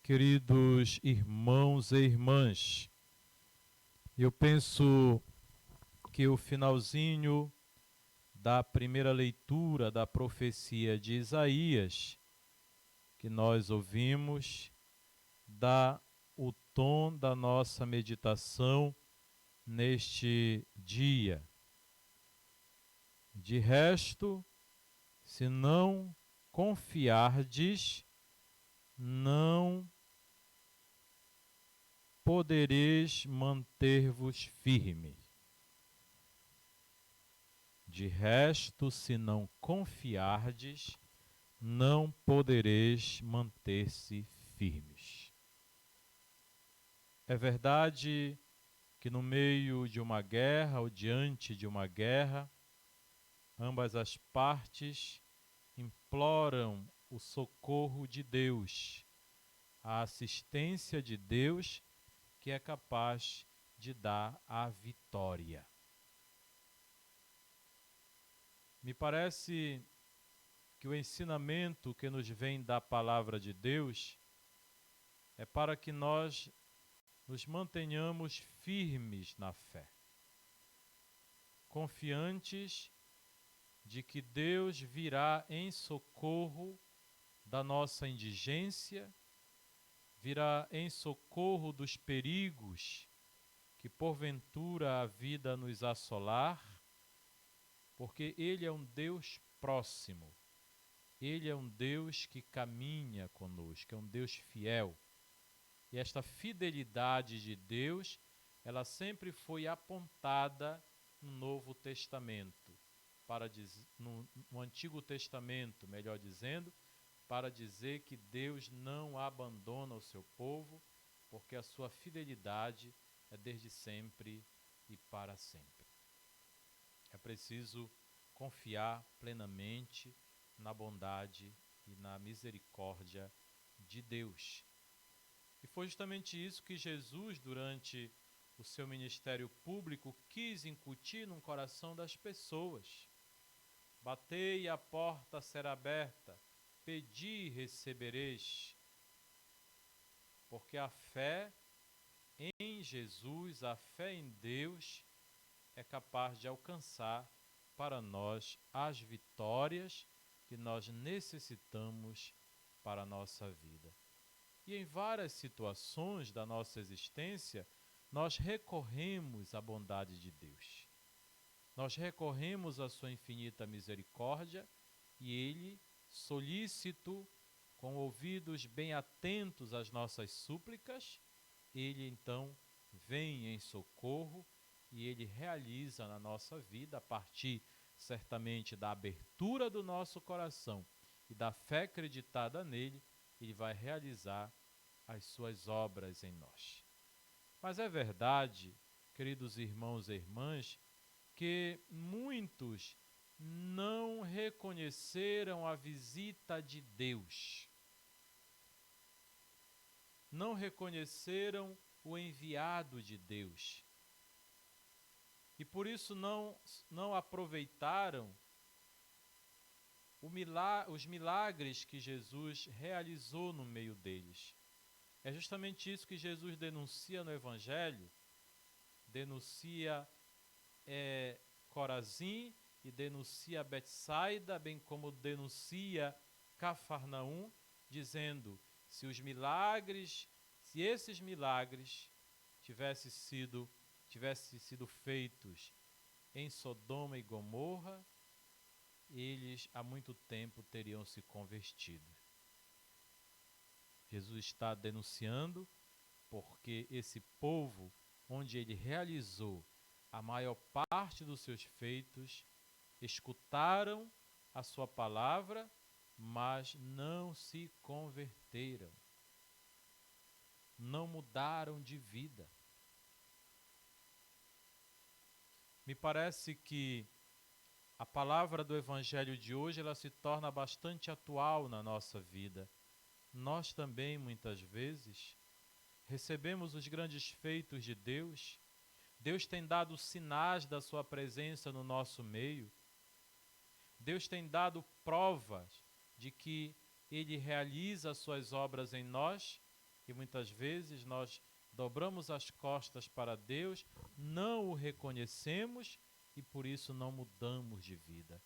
Queridos irmãos e irmãs, eu penso que o finalzinho da primeira leitura da profecia de Isaías, que nós ouvimos, dá o tom da nossa meditação neste dia. De resto, se não confiardes, não podereis manter-vos firme. De resto, se não confiardes, não podereis manter-se firmes. É verdade que no meio de uma guerra ou diante de uma guerra, ambas as partes imploram o socorro de Deus, a assistência de Deus, que é capaz de dar a vitória. Me parece que o ensinamento que nos vem da palavra de Deus é para que nós nos mantenhamos firmes na fé, confiantes de que Deus virá em socorro da nossa indigência, virá em socorro dos perigos que porventura a vida nos assolar, porque Ele é um Deus próximo, Ele é um Deus que caminha conosco, é um Deus fiel. E esta fidelidade de Deus, ela sempre foi apontada no Novo Testamento, no Antigo Testamento, melhor dizendo, para dizer que Deus não abandona o seu povo, porque a sua fidelidade é desde sempre e para sempre. É preciso confiar plenamente na bondade e na misericórdia de Deus. E foi justamente isso que Jesus, durante o seu ministério público, quis incutir no coração das pessoas. Batei e a porta será aberta, pedi e recebereis. Porque a fé em Jesus, a fé em Deus, é capaz de alcançar para nós as vitórias que nós necessitamos para a nossa vida. E em várias situações da nossa existência, nós recorremos à bondade de Deus. Nós recorremos à sua infinita misericórdia e Ele, solícito, com ouvidos bem atentos às nossas súplicas, Ele então vem em socorro e Ele realiza na nossa vida, a partir certamente da abertura do nosso coração e da fé acreditada nele, Ele vai realizar as suas obras em nós. Mas é verdade, queridos irmãos e irmãs, que muitos não reconheceram a visita de Deus. Não reconheceram o enviado de Deus. E por isso não aproveitaram os milagres que Jesus realizou no meio deles. É justamente isso que Jesus denuncia no Evangelho. Denuncia Corazim e denuncia Betsaida, bem como denuncia Cafarnaum, dizendo: se esses milagres tivessem sido feitos em Sodoma e Gomorra, eles há muito tempo teriam se convertido. Jesus está denunciando porque esse povo, onde ele realizou a maior parte dos seus feitos, escutaram a sua palavra, mas não se converteram. Não mudaram de vida. Me parece que a palavra do Evangelho de hoje ela se torna bastante atual na nossa vida. Nós também, muitas vezes, recebemos os grandes feitos de Deus. Deus tem dado sinais da sua presença no nosso meio. Deus tem dado provas de que Ele realiza as suas obras em nós, E muitas vezes nós dobramos as costas para Deus, não o reconhecemos e por isso não mudamos de vida,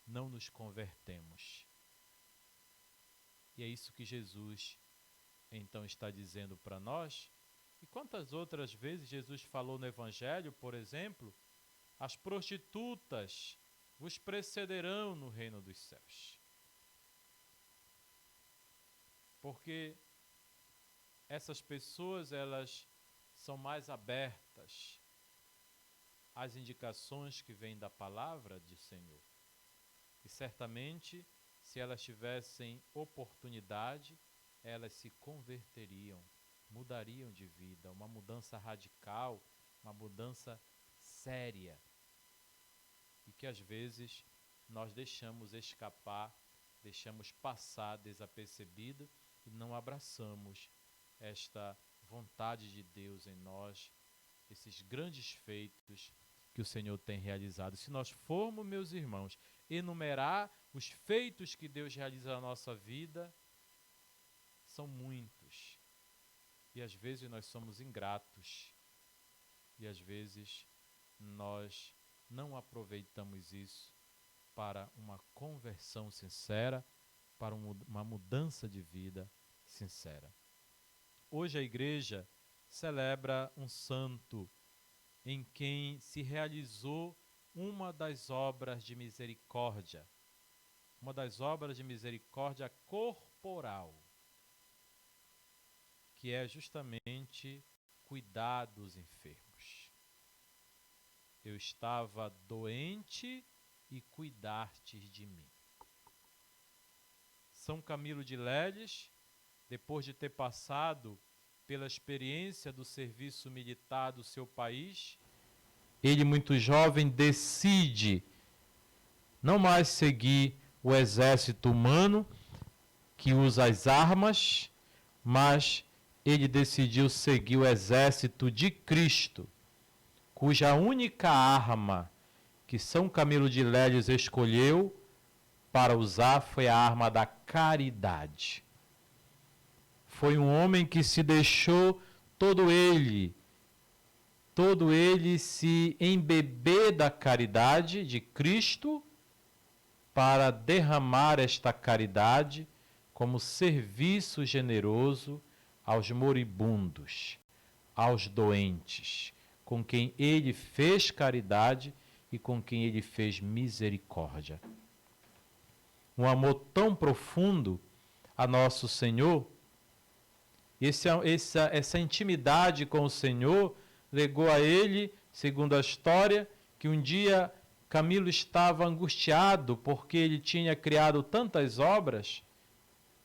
não nos convertemos. E é isso que Jesus então está dizendo para nós. E quantas outras vezes Jesus falou no Evangelho, por exemplo, as prostitutas vos precederão no reino dos céus. Porque essas pessoas, elas são mais abertas às indicações que vêm da palavra do Senhor. E certamente, se elas tivessem oportunidade, elas se converteriam, mudariam de vida, uma mudança radical, uma mudança séria. E que às vezes nós deixamos escapar, deixamos passar desapercebido e não abraçamos esta vontade de Deus em nós, esses grandes feitos que o Senhor tem realizado. Se nós formos, meus irmãos, enumerar os feitos que Deus realiza na nossa vida, são muitos. E às vezes nós somos ingratos. E às vezes nós não aproveitamos isso para uma conversão sincera, para uma mudança de vida sincera. Hoje a igreja celebra um santo em quem se realizou uma das obras de misericórdia, uma das obras de misericórdia corporal, que é justamente cuidar dos enfermos. Eu estava doente e cuidastes de mim. São Camilo de Léles, depois de ter passado pela experiência do serviço militar do seu país, ele, muito jovem, decide não mais seguir o exército humano que usa as armas, mas ele decidiu seguir o exército de Cristo, cuja única arma que São Camilo de Léles escolheu para usar foi a arma da caridade. Foi um homem que se deixou todo ele se embeber da caridade de Cristo para derramar esta caridade como serviço generoso aos moribundos, aos doentes, com quem ele fez caridade e com quem ele fez misericórdia. Um amor tão profundo a nosso Senhor, essa intimidade com o Senhor legou a ele, segundo a história, que um dia Camilo estava angustiado porque ele tinha criado tantas obras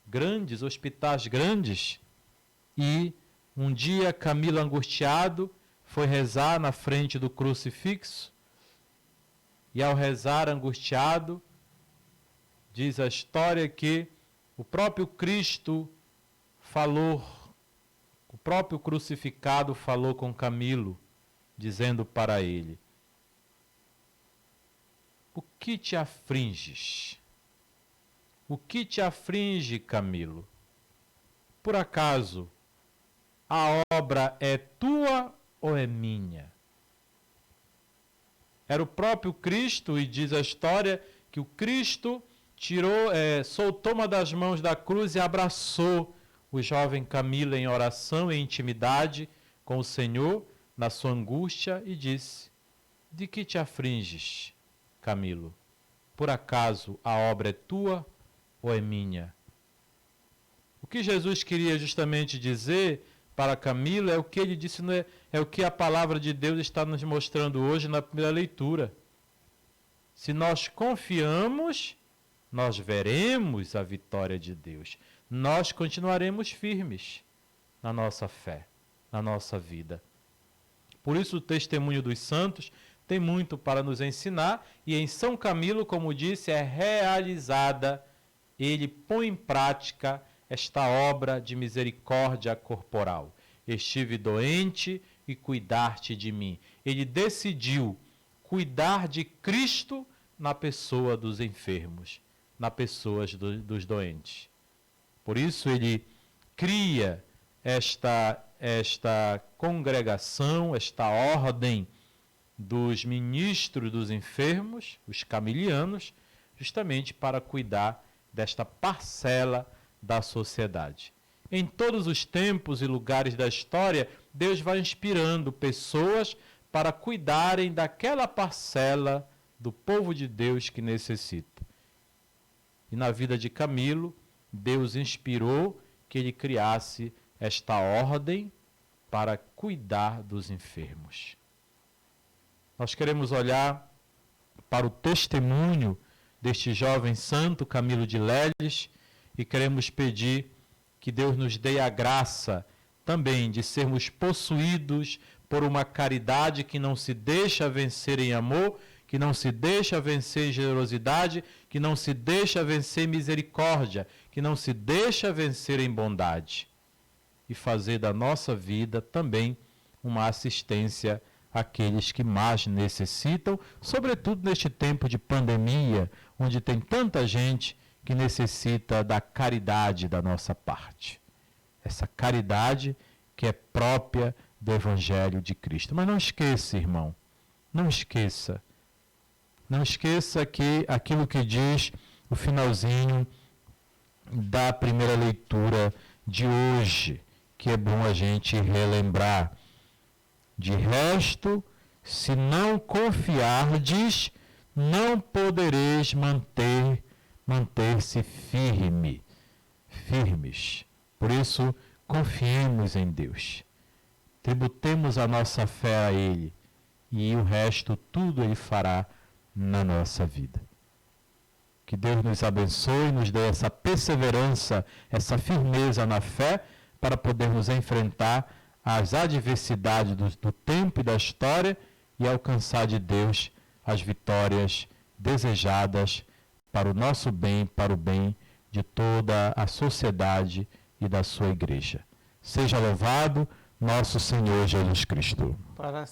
grandes, hospitais grandes, e um dia Camilo, angustiado, foi rezar na frente do crucifixo, e ao rezar angustiado, diz a história que o próprio Cristo falou, o próprio crucificado falou com Camilo, dizendo para ele: o que te afliges? O que te aflige, Camilo? Por acaso a obra é tua ou é minha? Era o próprio Cristo, e diz a história que o Cristo soltou uma das mãos da cruz e abraçou o jovem Camilo em oração e intimidade com o Senhor na sua angústia e disse: de que te afliges, Camilo? Por acaso a obra é tua ou é minha? O que Jesus queria justamente dizer para Camilo é o que ele disse, é o que a palavra de Deus está nos mostrando hoje na primeira leitura. Se nós confiamos, nós veremos a vitória de Deus. Nós continuaremos firmes na nossa fé, na nossa vida. Por isso o testemunho dos santos tem muito para nos ensinar, e em São Camilo, como disse, é realizada, ele põe em prática esta obra de misericórdia corporal. Estive doente e cuidaste de mim. Ele decidiu cuidar de Cristo na pessoa dos enfermos, na pessoa dos doentes. Por isso ele cria esta congregação, esta ordem dos ministros dos enfermos, os camilianos, justamente para cuidar desta parcela da sociedade. Em todos os tempos e lugares da história, Deus vai inspirando pessoas para cuidarem daquela parcela do povo de Deus que necessita. E na vida de Camilo, Deus inspirou que ele criasse esta ordem para cuidar dos enfermos. Nós queremos olhar para o testemunho deste jovem santo, Camilo de Leles, e queremos pedir que Deus nos dê a graça também de sermos possuídos por uma caridade que não se deixa vencer em amor, que não se deixa vencer em generosidade, que não se deixa vencer em misericórdia, que não se deixa vencer em bondade. E fazer da nossa vida também uma assistência àqueles que mais necessitam, sobretudo neste tempo de pandemia, onde tem tanta gente que necessita da caridade da nossa parte. Essa caridade que é própria do Evangelho de Cristo. Mas não esqueça, irmão, não esqueça que aquilo que diz o finalzinho da primeira leitura de hoje, que é bom a gente relembrar. De resto, se não confiardes, não podereis manter-se firmes. Por isso, confiemos em Deus. Tributemos a nossa fé a Ele, e o resto tudo Ele fará na nossa vida. Que Deus nos abençoe, nos dê essa perseverança, essa firmeza na fé, para podermos enfrentar as adversidades do tempo e da história e alcançar de Deus as vitórias desejadas para o nosso bem, para o bem de toda a sociedade e da sua igreja. Seja louvado nosso Senhor Jesus Cristo. Para